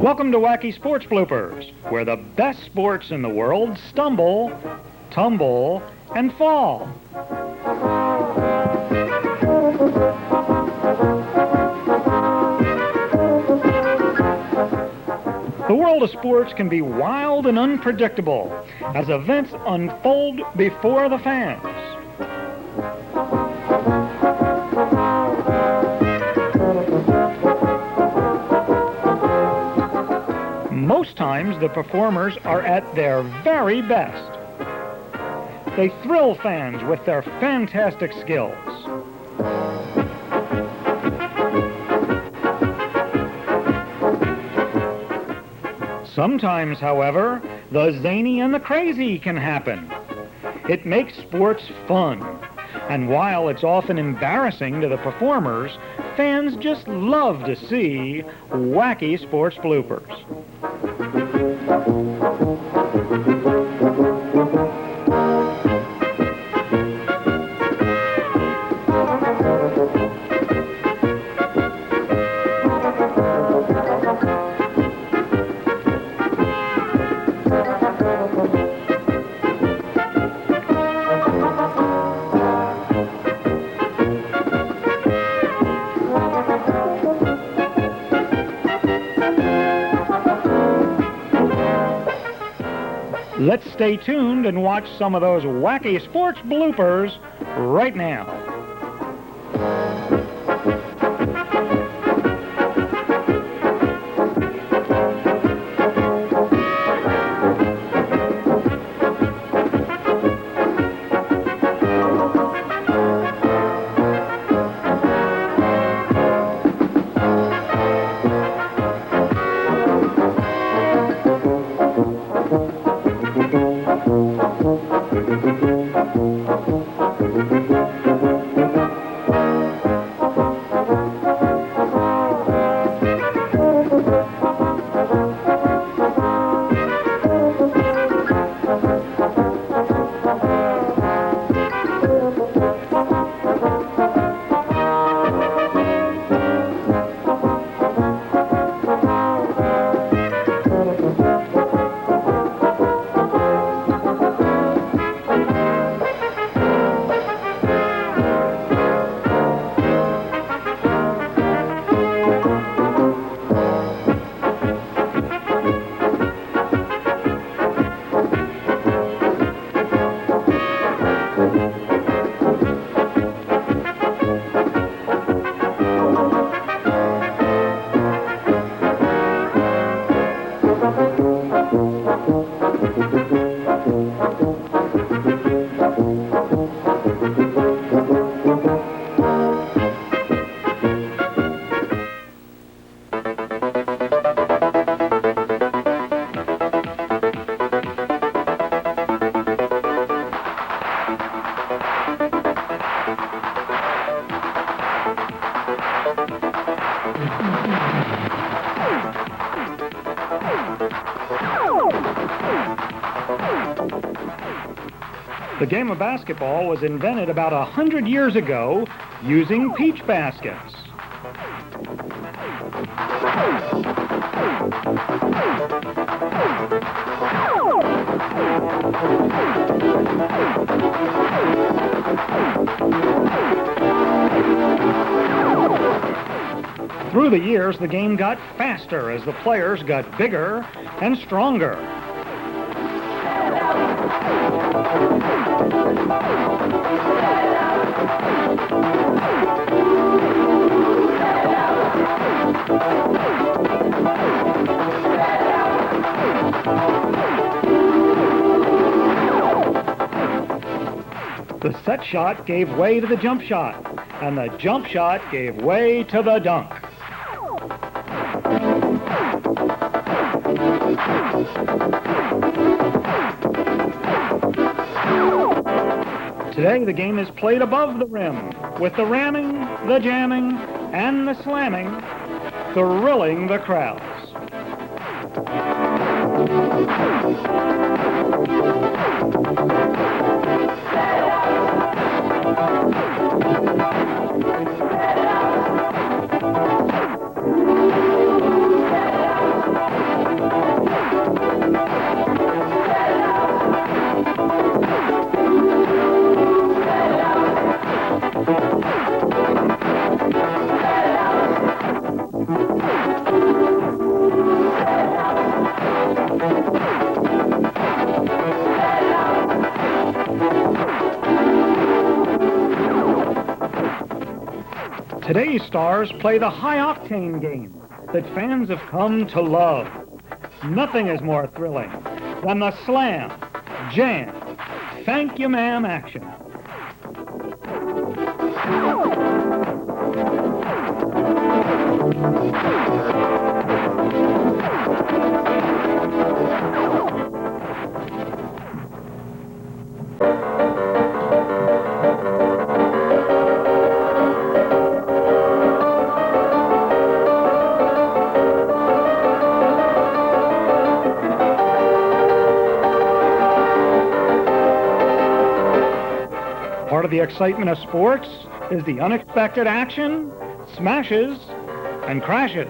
Welcome to Wacky Sports Bloopers, where the best sports in the world stumble, tumble, and fall. The world of sports can be wild and unpredictable as events unfold before the fans. Most times, the performers are at their very best. They thrill fans with their fantastic skills. Sometimes, however, the zany and the crazy can happen. It makes sports fun. And while it's often embarrassing to the performers, fans just love to see wacky sports bloopers. Let's stay tuned and watch some of those wacky sports bloopers right now. The game of basketball was invented about 100 years ago using peach baskets. Through the years, the game got faster as the players got bigger and stronger. The set shot gave way to the jump shot, and the jump shot gave way to the dunk. Today, the game is played above the rim, with the ramming, the jamming, and the slamming, thrilling the crowds. Today's stars play the high-octane game that fans have come to love. Nothing is more thrilling than the slam, jam, thank you ma'am action. Part of the excitement of sports is the unexpected action, smashes, and crashes.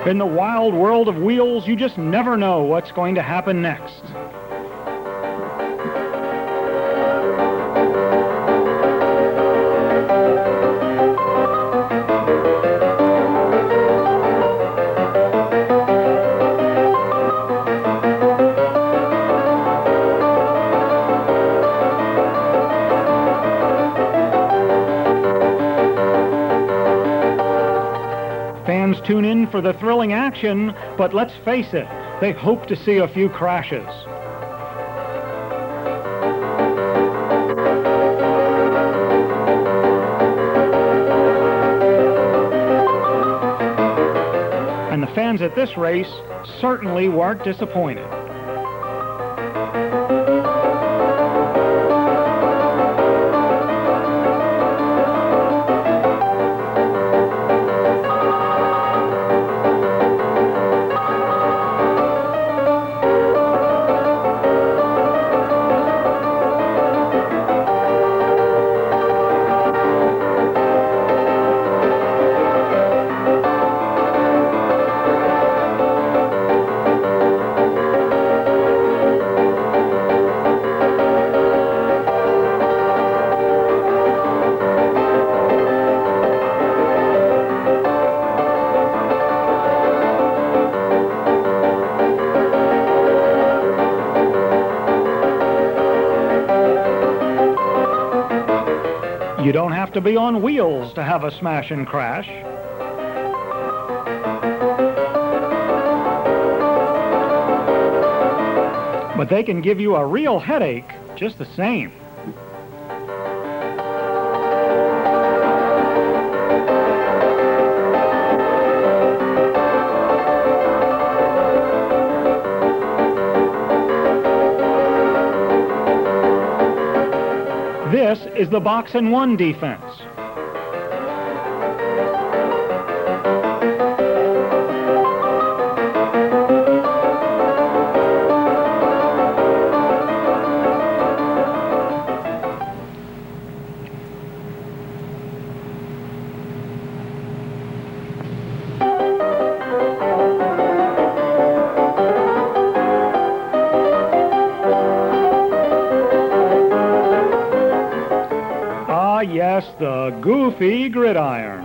In the wild world of wheels, you just never know what's going to happen next. Fans tune in for the thrilling action, but let's face it, they hope to see a few crashes. And the fans at this race certainly weren't disappointed. You don't have to be on wheels to have a smash and crash. But they can give you a real headache just the same. This is the box and one defense. Yes, the goofy gridiron.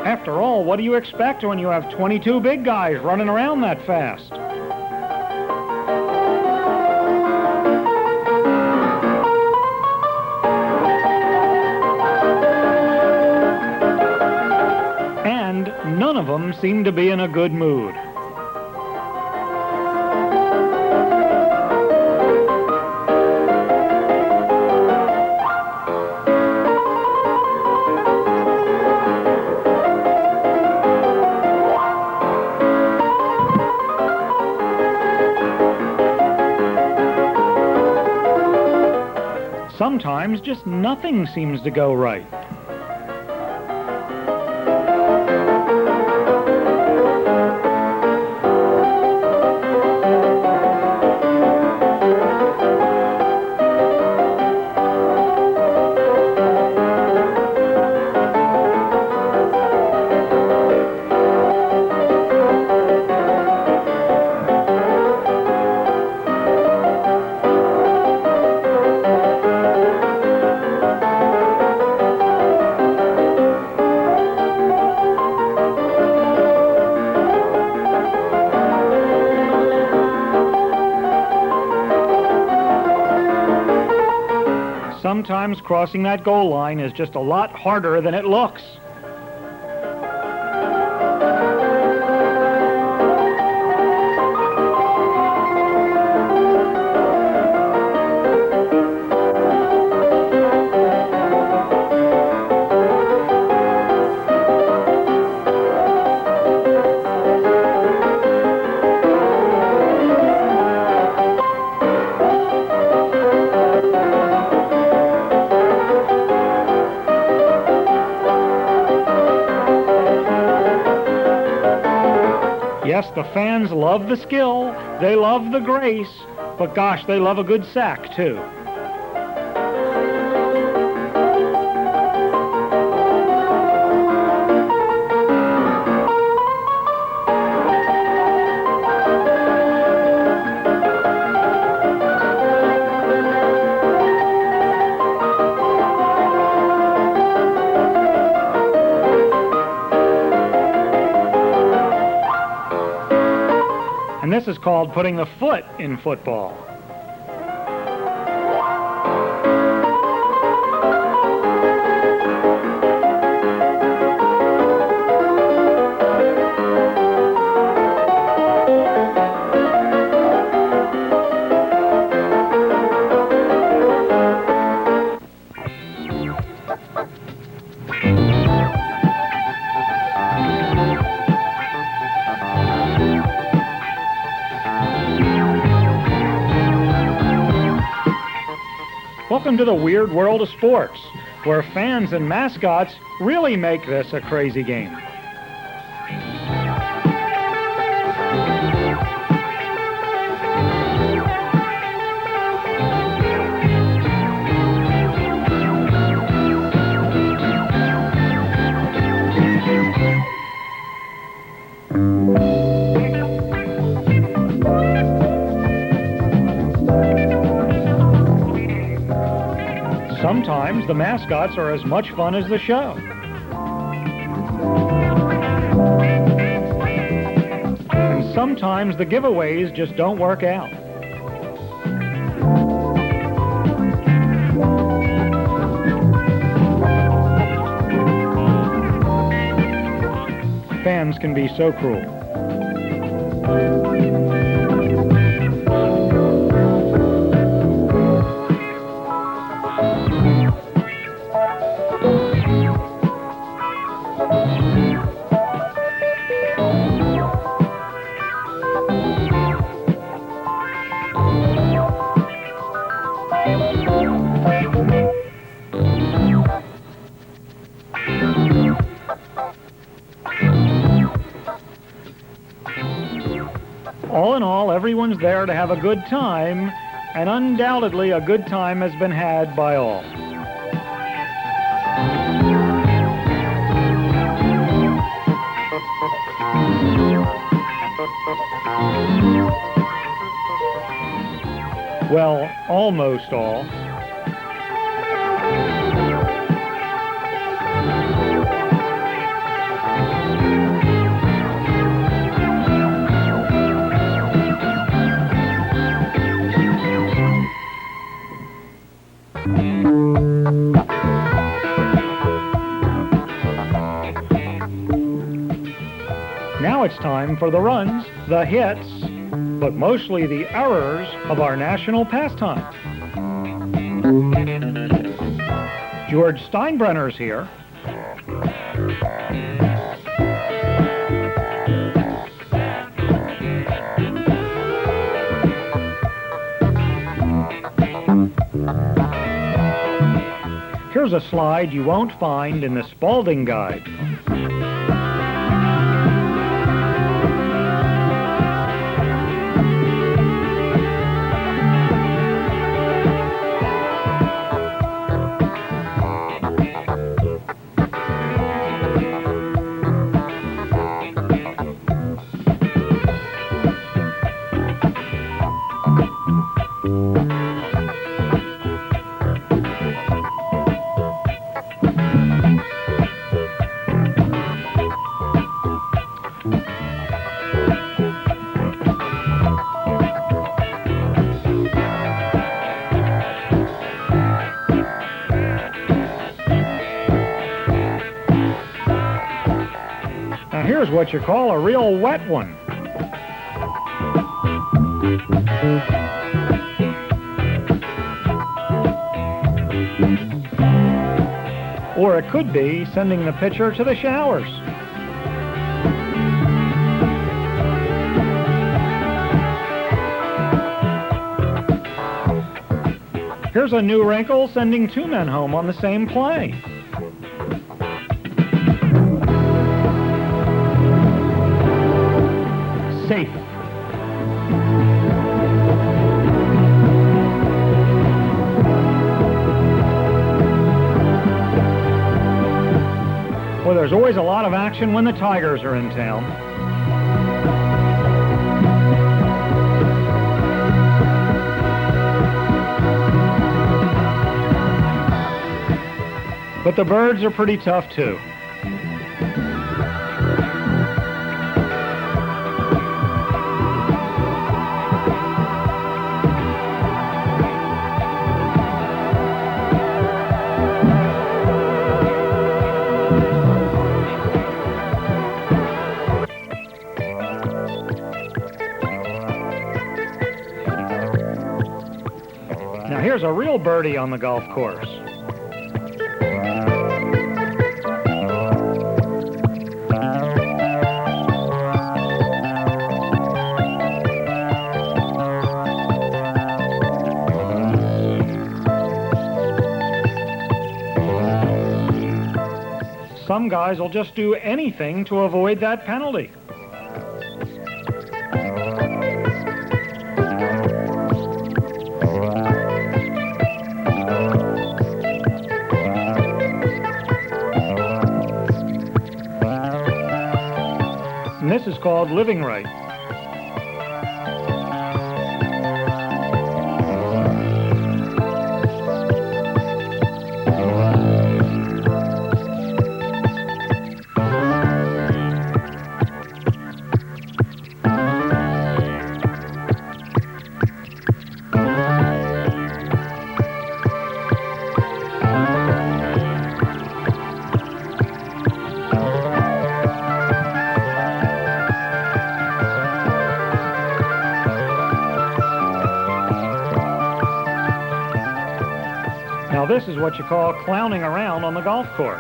After all, what do you expect when you have 22 big guys running around that fast? None of them seem to be in a good mood. sometimes just nothing seems to go right. Sometimes crossing that goal line is just a lot harder than it looks. Yes, the fans love the skill, they love the grace, but gosh, they love a good sack, too. And this is called putting the foot in football. Welcome to the weird world of sports, where fans and mascots really make this a crazy game. Sometimes the mascots are as much fun as the show. And sometimes the giveaways just don't work out. Fans can be so cruel. All in all, everyone's there to have a good time, and undoubtedly a good time has been had by all. Well, almost all. Now it's time for the runs, the hits, but mostly the errors of our national pastime. George Steinbrenner's here. Here's a slide you won't find in the Spalding Guide. Now here's what you call a real wet one. Or it could be sending the pitcher to the showers. Here's a new wrinkle sending two men home on the same play. Safe. Well, there's always a lot of action when the Tigers are in town. But the Birds are pretty tough too. Now here's a real birdie on the golf course. Some guys will just do anything to avoid that penalty. And this is called living right. Now this is what you call clowning around on the golf course.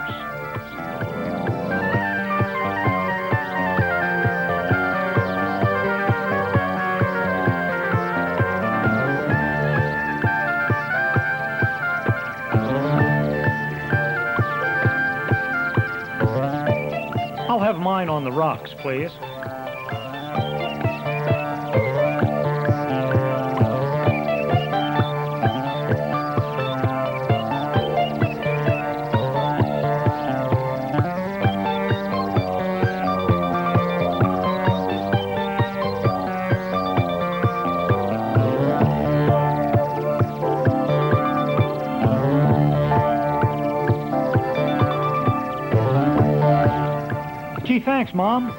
I'll have mine on the rocks, please. Gee, thanks, Mom.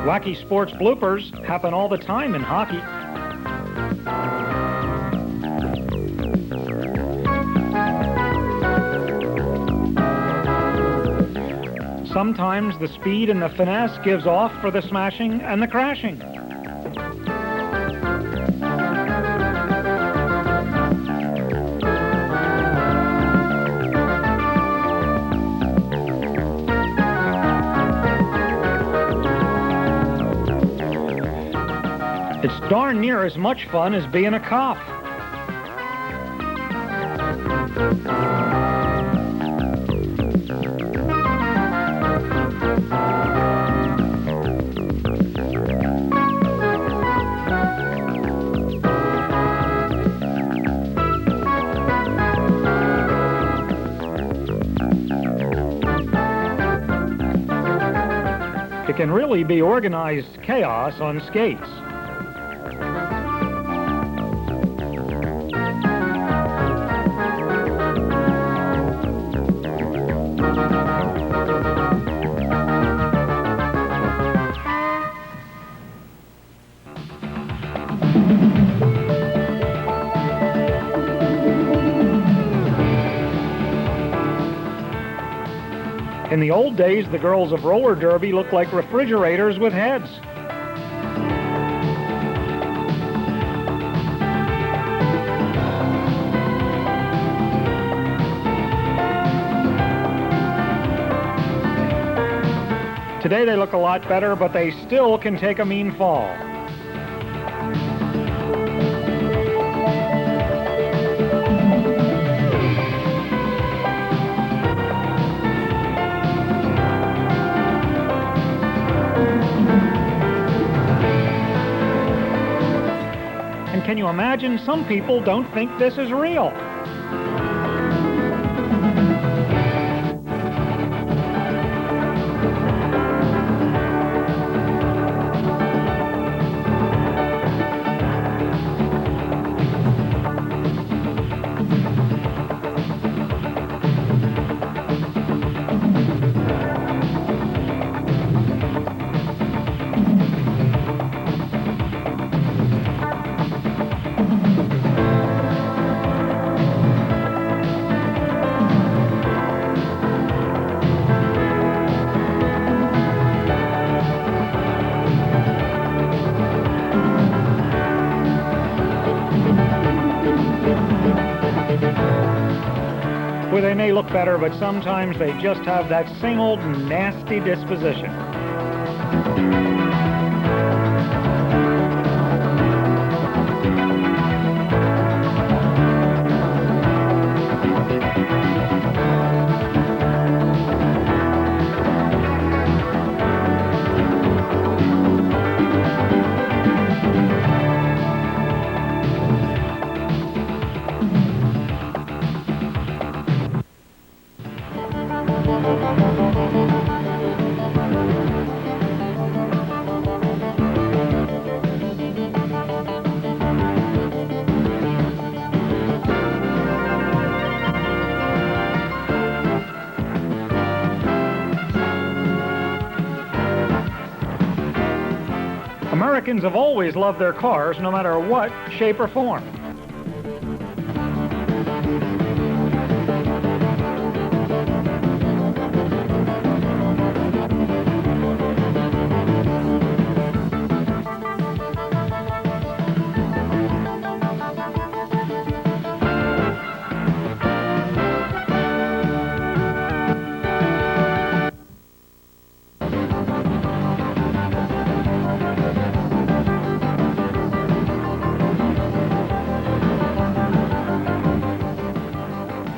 Wacky Sports Bloopers happen all the time in hockey. Sometimes the speed and the finesse gives off for the smashing and the crashing. It's darn near as much fun as being a cop. It can really be organized chaos on skates. In the old days, the girls of roller derby looked like refrigerators with heads. Today they look a lot better, but they still can take a mean fall. And can you imagine, some people don't think this is real. Well, they may look better, but sometimes they just have that same old nasty disposition. Americans have always loved their cars, no matter what shape or form.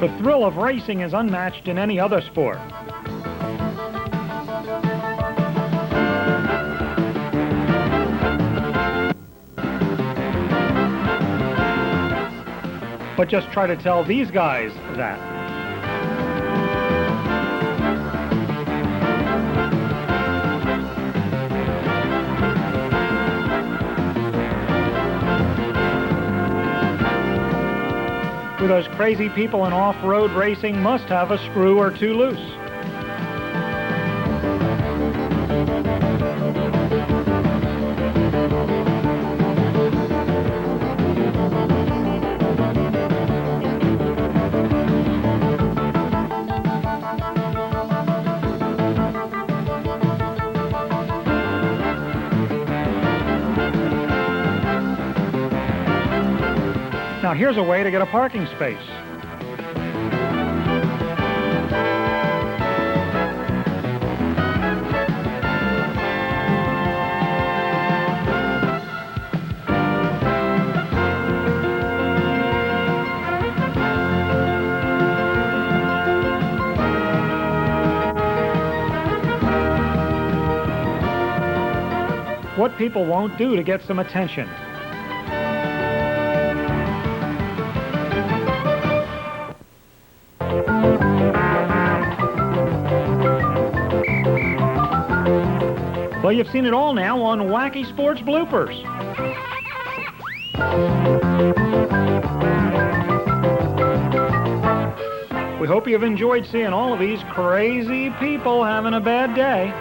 The thrill of racing is unmatched in any other sport. But just try to tell these guys that. Those crazy people in off-road racing must have a screw or two loose. Now here's a way to get a parking space. What people won't do to get some attention. Well, you've seen it all now on Wacky Sports Bloopers. We hope you've enjoyed seeing all of these crazy people having a bad day.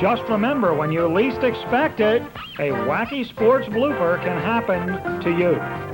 Just remember, when you least expect it, a wacky sports blooper can happen to you.